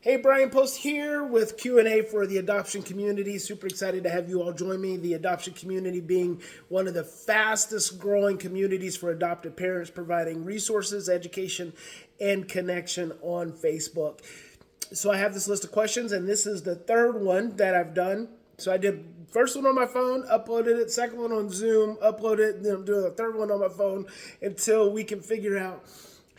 Hey, Bryan Post here with Q&A for the adoption community. Super excited to have you all join me. The adoption community being one of the fastest growing communities for adopted parents, providing resources, education, and connection on Facebook. So I have this list of questions, and this is the third one that I've done. So I did first one on my phone, uploaded it, second one on Zoom, uploaded it, and then I'm doing the third one on my phone until we can figure out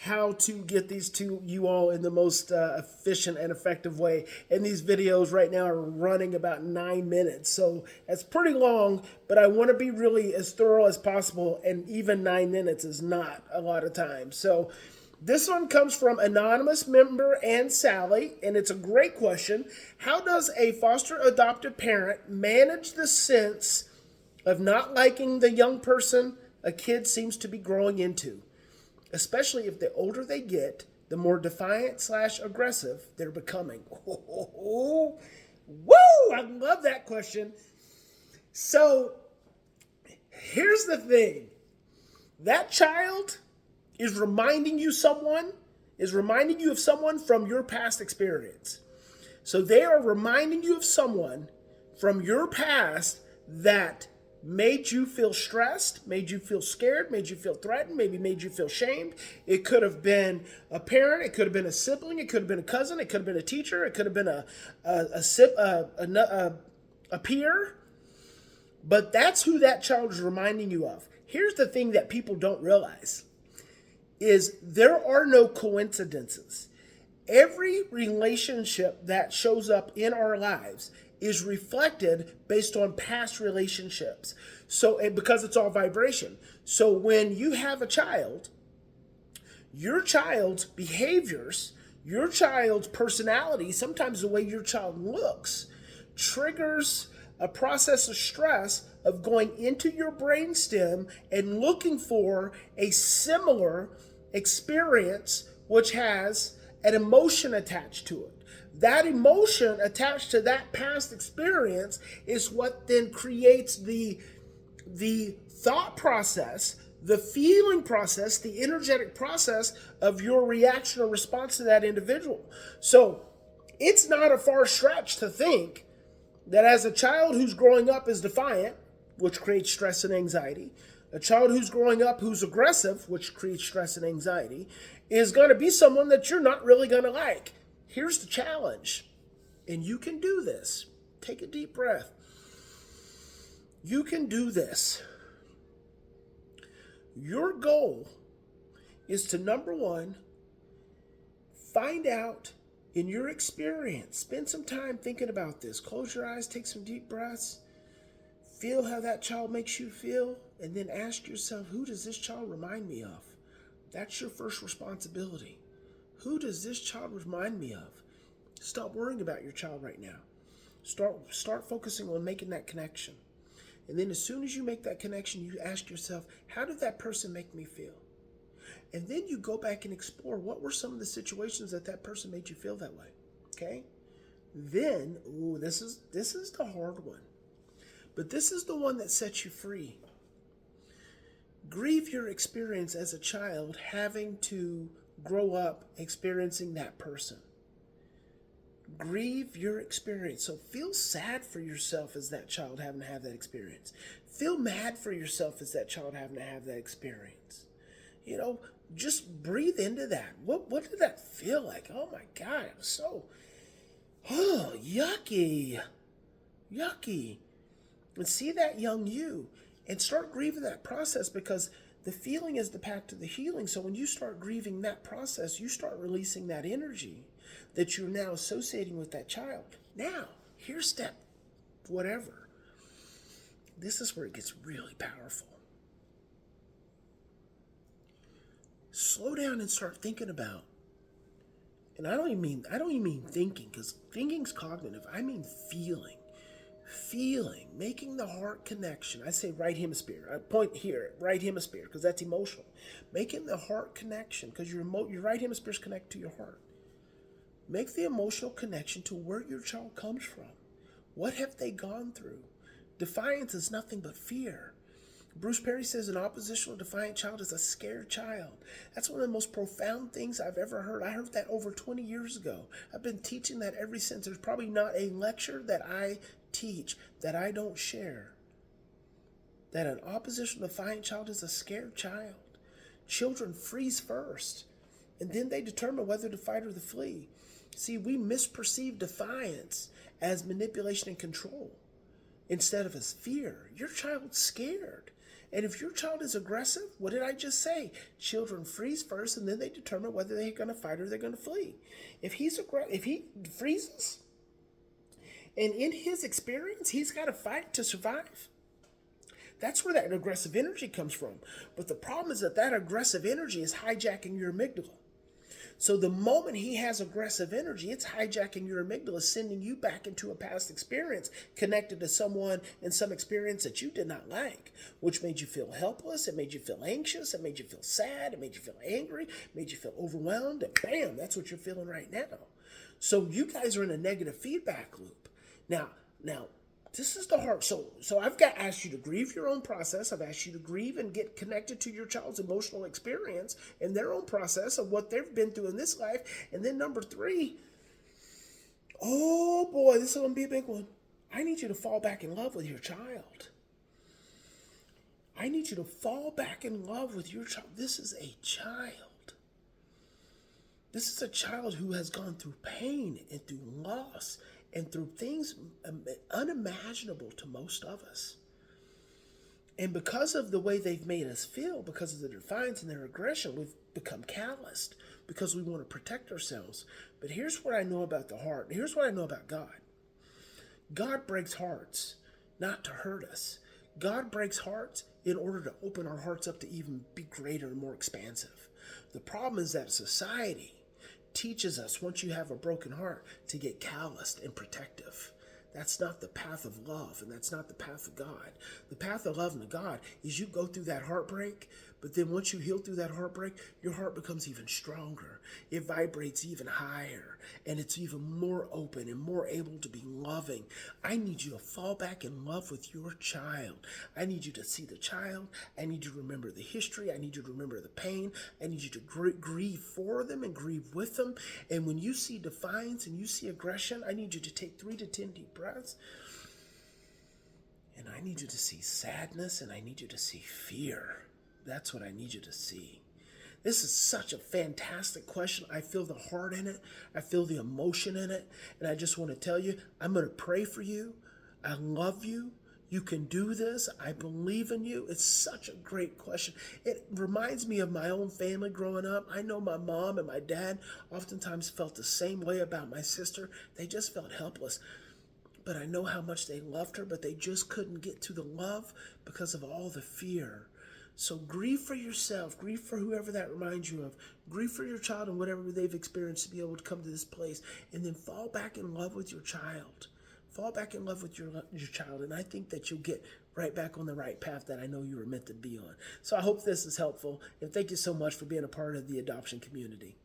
how to get these to you all in the most efficient and effective way. And these videos right now are running about 9 minutes. So that's pretty long, but I want to be really as thorough as possible. And even 9 minutes is not a lot of time. So this one comes from anonymous member and Sally, and it's a great question. How does a foster adoptive parent manage the sense of not liking the young person a kid seems to be growing into? Especially if the older they get, the more defiant/aggressive they're becoming. Woo! I love that question. So here's the thing. That child is reminding you of someone from your past experience. So they are reminding you of someone from your past that made you feel stressed, made you feel scared, made you feel threatened, maybe made you feel shamed. It could have been a parent, it could have been a sibling, it could have been a cousin, it could have been a teacher, it could have been a peer. But that's who that child is reminding you of. Here's the thing that people don't realize is there are no coincidences. Every relationship that shows up in our lives is reflected based on past relationships. So, because it's all vibration. So when you have a child, your child's behaviors, your child's personality, sometimes the way your child looks, triggers a process of stress of going into your brainstem and looking for a similar experience which has an emotion attached to it. That emotion attached to that past experience is what then creates the thought process, the feeling process, the energetic process of your reaction or response to that individual. So it's not a far stretch to think that as a child who's growing up is defiant, which creates stress and anxiety, a child who's growing up who's aggressive, which creates stress and anxiety, is going to be someone that you're not really going to like. Here's the challenge, and you can do this. Take a deep breath. You can do this. Your goal is to, number one, find out in your experience. Spend some time thinking about this. Close your eyes, take some deep breaths. Feel how that child makes you feel, and then ask yourself, who does this child remind me of? That's your first responsibility. Who does this child remind me of? Stop worrying about your child right now. Start focusing on making that connection. And then as soon as you make that connection, you ask yourself, how did that person make me feel? And then you go back and explore what were some of the situations that person made you feel that way. Okay? Then, this is the hard one. But this is the one that sets you free. Grieve your experience as a child having to grow up experiencing that person. Grieve your experience. So feel sad for yourself as that child having to have that experience. Feel mad for yourself as that child having to have that experience. You know, just breathe into that. What did that feel like? Oh my God, it was so yucky. And see that young you and start grieving that process, because the feeling is the path to the healing. So when you start grieving that process, you start releasing that energy that you're now associating with that child. Now, here's step whatever. This is where it gets really powerful. Slow down and start thinking about, and I don't even mean thinking, because thinking's cognitive. I mean feeling, making the heart connection. I say right hemisphere. I point here, right hemisphere, because that's emotional. Making the heart connection, because your right hemisphere is connected to your heart. Make the emotional connection to where your child comes from. What have they gone through? Defiance is nothing but fear. Bruce Perry says an oppositional defiant child is a scared child. That's one of the most profound things I've ever heard. I heard that over 20 years ago. I've been teaching that ever since. There's probably not a lecture that I teach that I don't share. That an oppositional defiant child is a scared child. Children freeze first, and then they determine whether to fight or to flee. See, we misperceive defiance as manipulation and control instead of as fear. Your child's scared. And if your child is aggressive, what did I just say? Children freeze first, and then they determine whether they're going to fight or they're going to flee. If he freezes, and in his experience, he's got to fight to survive. That's where that aggressive energy comes from. But the problem is that aggressive energy is hijacking your amygdala. So the moment he has aggressive energy, it's hijacking your amygdala, sending you back into a past experience connected to someone and some experience that you did not like, which made you feel helpless. It made you feel anxious. It made you feel sad. It made you feel angry. It made you feel overwhelmed. And bam, that's what you're feeling right now. So you guys are in a negative feedback loop. Now, this is the heart. So I've asked you to grieve your own process. I've asked you to grieve and get connected to your child's emotional experience and their own process of what they've been through in this life. And then number 3, oh boy, this is going to be a big one. I need you to fall back in love with your child. I need you to fall back in love with your child. This is a child. This is a child who has gone through pain and through loss and through things unimaginable to most of us. And because of the way they've made us feel, because of their defiance and their aggression, we've become calloused because we want to protect ourselves. But here's what I know about the heart. Here's what I know about God. God breaks hearts, not to hurt us. God breaks hearts in order to open our hearts up to even be greater and more expansive. The problem is that society teaches us, once you have a broken heart, to get calloused and protective. That's not the path of love, and that's not the path of God. The path of love and God is you go through that heartbreak, but then once you heal through that heartbreak, your heart becomes even stronger. It vibrates even higher, and it's even more open and more able to be loving. I need you to fall back in love with your child. I need you to see the child. I need you to remember the history. I need you to remember the pain. I need you to grieve for them and grieve with them. And when you see defiance and you see aggression, I need you to take 3 to 10 deep breaths. And I need you to see sadness, and I need you to see fear. That's what I need you to see. This is such a fantastic question. I feel the heart in it. I feel the emotion in it. And I just want to tell you, I'm going to pray for you. I love you. You can do this. I believe in you. It's such a great question. It reminds me of my own family growing up. I know my mom and my dad oftentimes felt the same way about my sister. They just felt helpless. But I know how much they loved her, but they just couldn't get to the love because of all the fear. So grieve for yourself, grieve for whoever that reminds you of, grieve for your child and whatever they've experienced to be able to come to this place, and then fall back in love with your child. Fall back in love with your child, and I think that you'll get right back on the right path that I know you were meant to be on. So I hope this is helpful, and thank you so much for being a part of the adoption community.